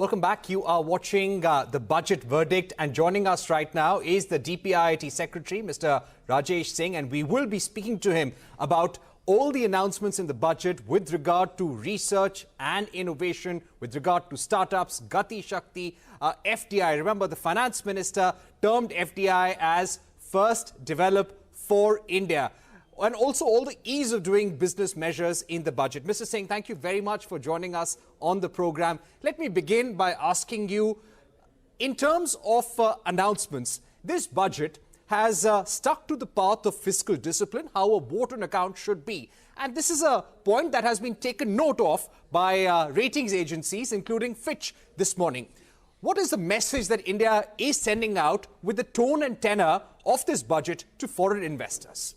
Welcome back. You are watching the budget verdict, and joining us right now is the DPIIT Secretary, Mr. Rajesh Singh, and we will be speaking to him about all the announcements in the budget with regard to research and innovation, with regard to startups, Gati Shakti, FDI. Remember, the Finance Minister termed FDI as first develop for India, and also all the ease of doing business measures in the budget. Mr. Singh, thank you very much for joining us on the program. Let me begin by asking you, in terms of announcements, this budget has stuck to the path of fiscal discipline, how a vote on account should be. And this is a point that has been taken note of by ratings agencies, including Fitch this morning. What is the message that India is sending out with the tone and tenor of this budget to foreign investors?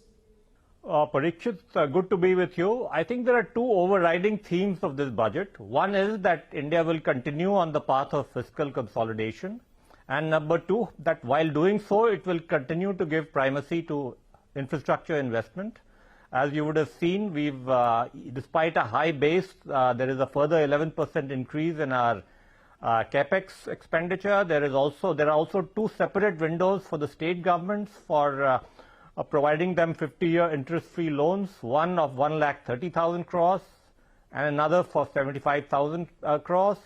Parikshit, good to be with you. I think there are two overriding themes of this budget. One is that India will continue on the path of fiscal consolidation. And number two, that while doing so, it will continue to give primacy to infrastructure investment. As you would have seen, we've, despite a high base, there is a further 11% increase in our capex expenditure. There are also two separate windows for the state governments for providing them 50-year interest-free loans, one of 1,30,000 crores and another for 75,000 crores.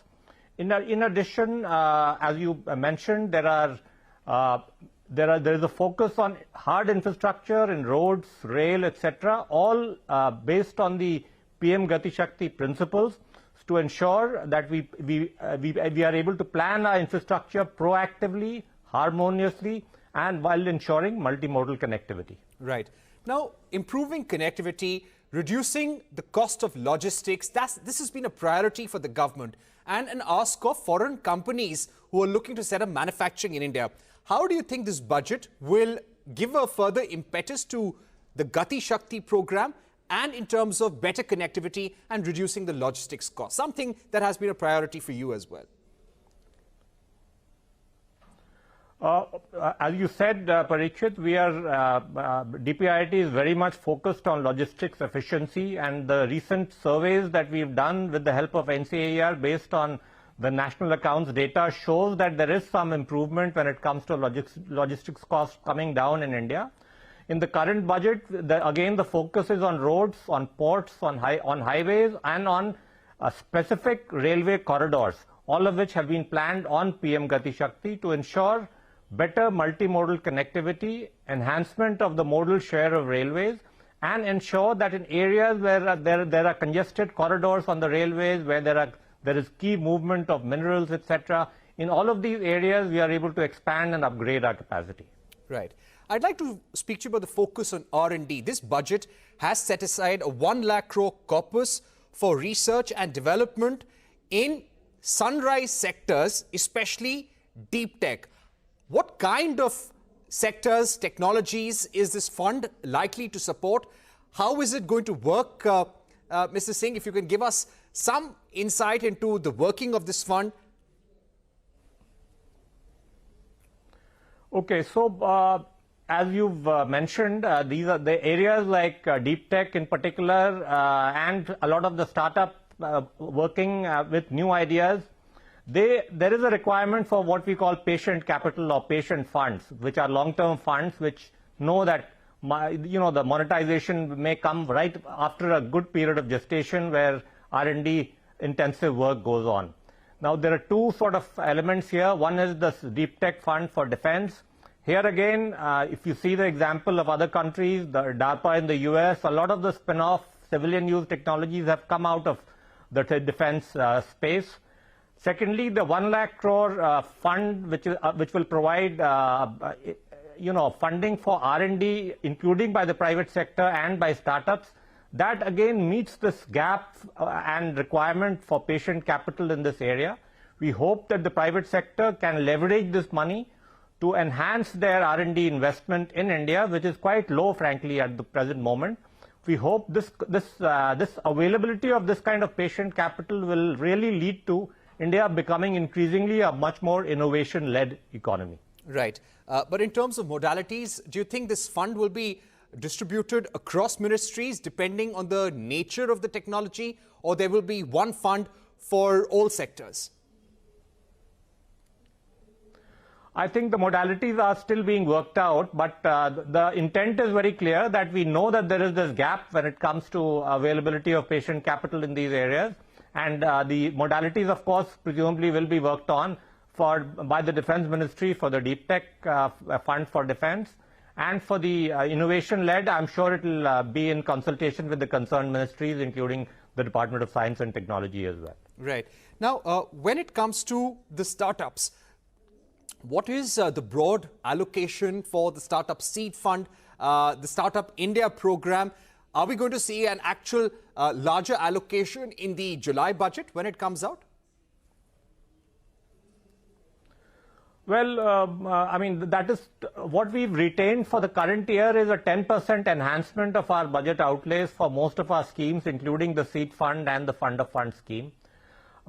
In addition, as you mentioned, there is a focus on hard infrastructure in roads, rail, etc., all based on the PM Gati Shakti principles to ensure that we are able to plan our infrastructure proactively, harmoniously, and while ensuring multimodal connectivity. Right. Now, improving connectivity, reducing the cost of logistics, this has been a priority for the government and an ask of foreign companies who are looking to set up manufacturing in India. How do you think this budget will give a further impetus to the Gati Shakti program and in terms of better connectivity and reducing the logistics cost, something that has been a priority for you as well? As you said, Parikshit, DPIIT is very much focused on logistics efficiency, and the recent surveys that we've done with the help of NCAR based on the national accounts data shows that there is some improvement when it comes to logistics costs coming down in India. In the current budget, again, the focus is on roads, on ports, on highways, and on specific railway corridors, all of which have been planned on PM Gati Shakti to ensure better multimodal connectivity, enhancement of the modal share of railways, and ensure that in areas where there are congested corridors on the railways, where there is key movement of minerals, etc., in all of these areas we are able to expand and upgrade our capacity. Right. I'd like to speak to you about the focus on R&D. This budget has set aside a 1 lakh crore corpus for research and development in sunrise sectors, especially deep tech. What kind of sectors, technologies is this fund likely to support? How is it going to work? Mr. Singh, if you can give us some insight into the working of this fund. Okay, so as you've mentioned, these are the areas like deep tech in particular and a lot of the startup working with new ideas. There is a requirement for what we call patient capital or patient funds, which are long-term funds which know that the monetization may come right after a good period of gestation where R&D intensive work goes on. Now, there are two sort of elements here. One is the deep tech fund for defense. Here again, if you see the example of other countries, the DARPA in the US, a lot of the spin-off civilian use technologies have come out of the defense space. Secondly, the 1 lakh crore fund, which will provide funding for R&D, including by the private sector and by startups, that again meets this gap and requirement for patient capital in this area. We hope that the private sector can leverage this money to enhance their R&D investment in India, which is quite low, frankly, at the present moment. We hope this availability of this kind of patient capital will really lead to India becoming increasingly a much more innovation-led economy. Right. But in terms of modalities, do you think this fund will be distributed across ministries depending on the nature of the technology, or there will be one fund for all sectors? I think the modalities are still being worked out, but the intent is very clear that we know that there is this gap when it comes to availability of patient capital in these areas. And the modalities, of course, presumably will be worked on by the Defense Ministry for the Deep Tech Fund for Defense. And for the innovation-led, I'm sure it will be in consultation with the concerned ministries, including the Department of Science and Technology as well. Right. Now, when it comes to the startups, what is the broad allocation for the Startup Seed Fund, the Startup India program? Are we going to see an actual larger allocation in the July budget when it comes out? Well, I mean, that is what we've retained for the current year is a 10% enhancement of our budget outlays for most of our schemes, including the Seed Fund and the Fund of Funds scheme.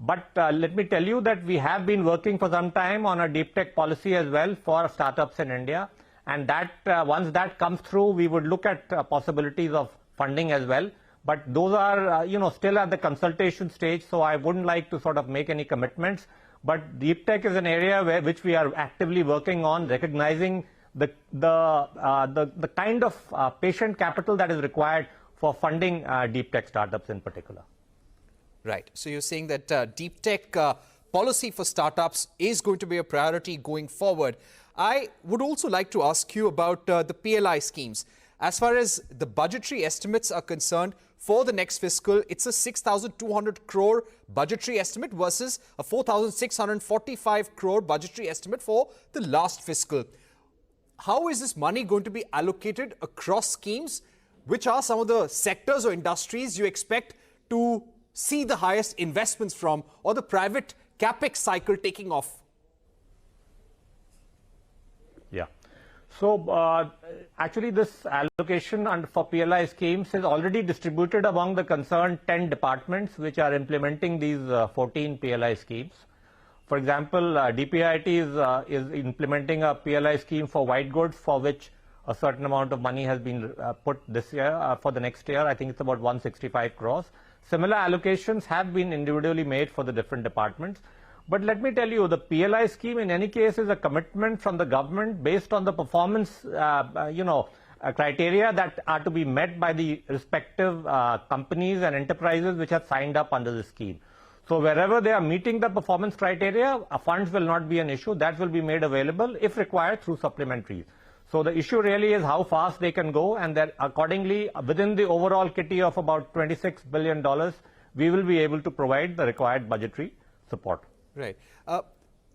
But let me tell you that we have been working for some time on a deep tech policy as well for startups in India. And that once that comes through, we would look at possibilities of funding as well. But those are, still at the consultation stage, so I wouldn't like to sort of make any commitments. But deep tech is an area which we are actively working on, recognizing the kind of patient capital that is required for funding deep tech startups in particular. Right. So you're saying that deep tech policy for startups is going to be a priority going forward. I would also like to ask you about the PLI schemes. As far as the budgetary estimates are concerned, for the next fiscal, it's a 6,200 crore budgetary estimate versus a 4,645 crore budgetary estimate for the last fiscal. How is this money going to be allocated across schemes? Which are some of the sectors or industries you expect to see the highest investments from, or the private capex cycle taking off? Yeah. So actually this allocation for PLI schemes is already distributed among the concerned 10 departments which are implementing these 14 PLI schemes. For example, DPIIT is implementing a PLI scheme for white goods, for which a certain amount of money has been put this year. For the next year, I think it's about 165 crores. Similar allocations have been individually made for the different departments. But let me tell you, the PLI scheme in any case is a commitment from the government based on the performance, criteria that are to be met by the respective companies and enterprises which have signed up under the scheme. So wherever they are meeting the performance criteria, funds will not be an issue. That will be made available if required through supplementaries. So the issue really is how fast they can go, and that accordingly, within the overall kitty of about $26 billion, we will be able to provide the required budgetary support. Right.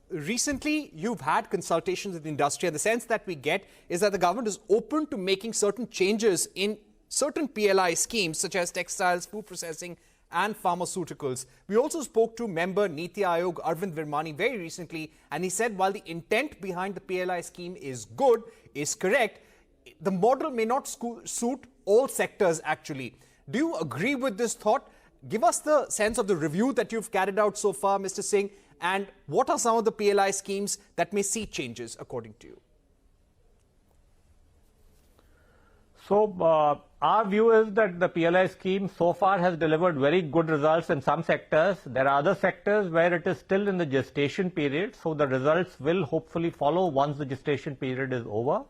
Recently, you've had consultations with the industry, and the sense that we get is that the government is open to making certain changes in certain PLI schemes, such as textiles, food processing, and pharmaceuticals. We also spoke to member Niti Aayog Arvind Virmani very recently, and he said while the intent behind the PLI scheme is good, is correct, the model may not suit all sectors actually. Do you agree with this thought? Give us the sense of the review that you've carried out so far, Mr. Singh, and what are some of the PLI schemes that may see changes according to you? So our view is that the PLI scheme so far has delivered very good results in some sectors. There are other sectors where it is still in the gestation period, so the results will hopefully follow once the gestation period is over.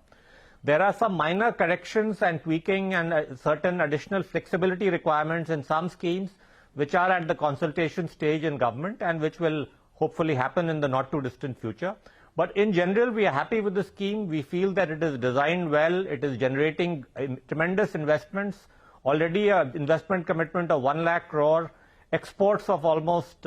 There are some minor corrections and tweaking and certain additional flexibility requirements in some schemes which are at the consultation stage in government and which will hopefully happen in the not too distant future. But in general, we are happy with the scheme. We feel that it is designed well. It is generating tremendous investments. Already an investment commitment of 1 lakh crore, exports of almost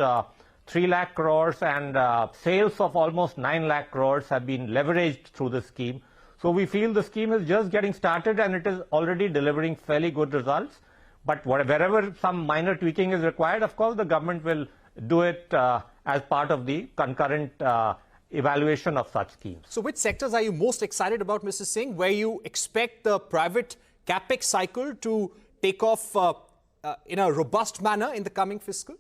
3 lakh crores, and sales of almost 9 lakh crores have been leveraged through the scheme. So we feel the scheme is just getting started and it is already delivering fairly good results. But wherever some minor tweaking is required, of course, the government will do it as part of the concurrent evaluation of such schemes. So which sectors are you most excited about, Mr. Singh, where you expect the private capex cycle to take off in a robust manner in the coming fiscal?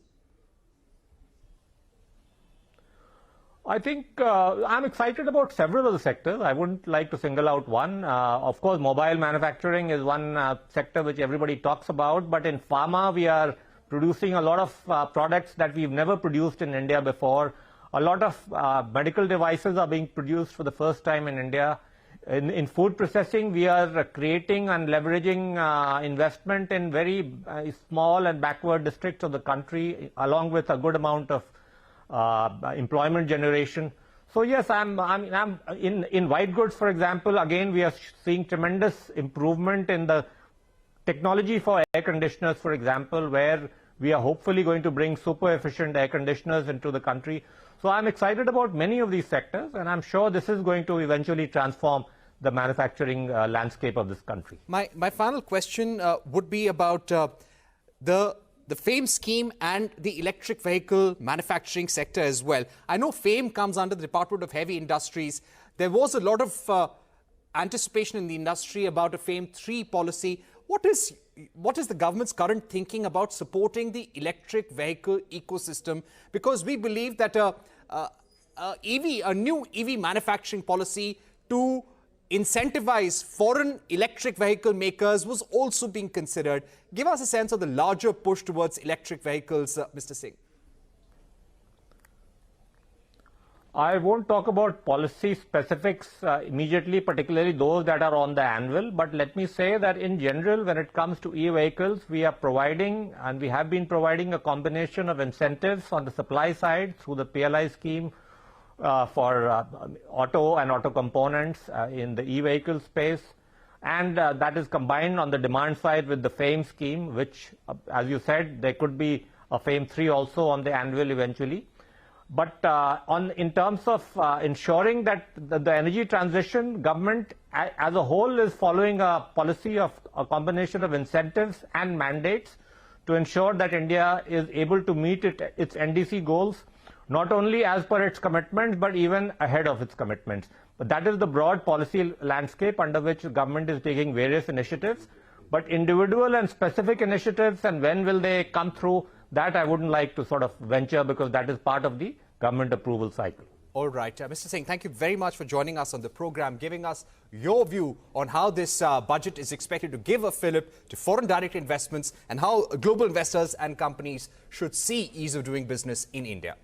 I think I'm excited about several of the sectors. I wouldn't like to single out one. Of course, mobile manufacturing is one sector which everybody talks about. But in pharma, we are producing a lot of products that we've never produced in India before. A lot of medical devices are being produced for the first time in India. In food processing, we are creating and leveraging investment in very small and backward districts of the country, along with a good amount of employment generation. So yes, I'm in white goods, for example. Again, we are seeing tremendous improvement in the technology for air conditioners, for example, where we are hopefully going to bring super efficient air conditioners into the country. So I'm excited about many of these sectors, and I'm sure this is going to eventually transform the manufacturing landscape of this country. My final question would be about the FAME scheme and the electric vehicle manufacturing sector as well. I know FAME comes under the Department of Heavy Industries. There was a lot of anticipation in the industry about a FAME 3 policy. What is the government's current thinking about supporting the electric vehicle ecosystem? Because we believe that a new EV manufacturing policy to incentivize foreign electric vehicle makers was also being considered. Give us a sense of the larger push towards electric vehicles, Mr. Singh. I won't talk about policy specifics immediately, particularly those that are on the anvil, but let me say that in general, when it comes to e-vehicles, we are providing, and we have been providing, a combination of incentives on the supply side through the PLI scheme for auto and auto components in the e-vehicle space, and that is combined on the demand side with the FAME scheme, which, as you said, there could be a FAME 3 also on the anvil eventually. But in terms of ensuring that the energy transition, government as a whole is following a policy of a combination of incentives and mandates to ensure that India is able to meet its NDC goals, not only as per its commitments, but even ahead of its commitments. But that is the broad policy landscape under which the government is taking various initiatives. But individual and specific initiatives, and when will they come through, that I wouldn't like to sort of venture, because that is part of the government approval cycle. All right. Mr. Singh, thank you very much for joining us on the program, giving us your view on how this budget is expected to give a fillip to foreign direct investments and how global investors and companies should see ease of doing business in India.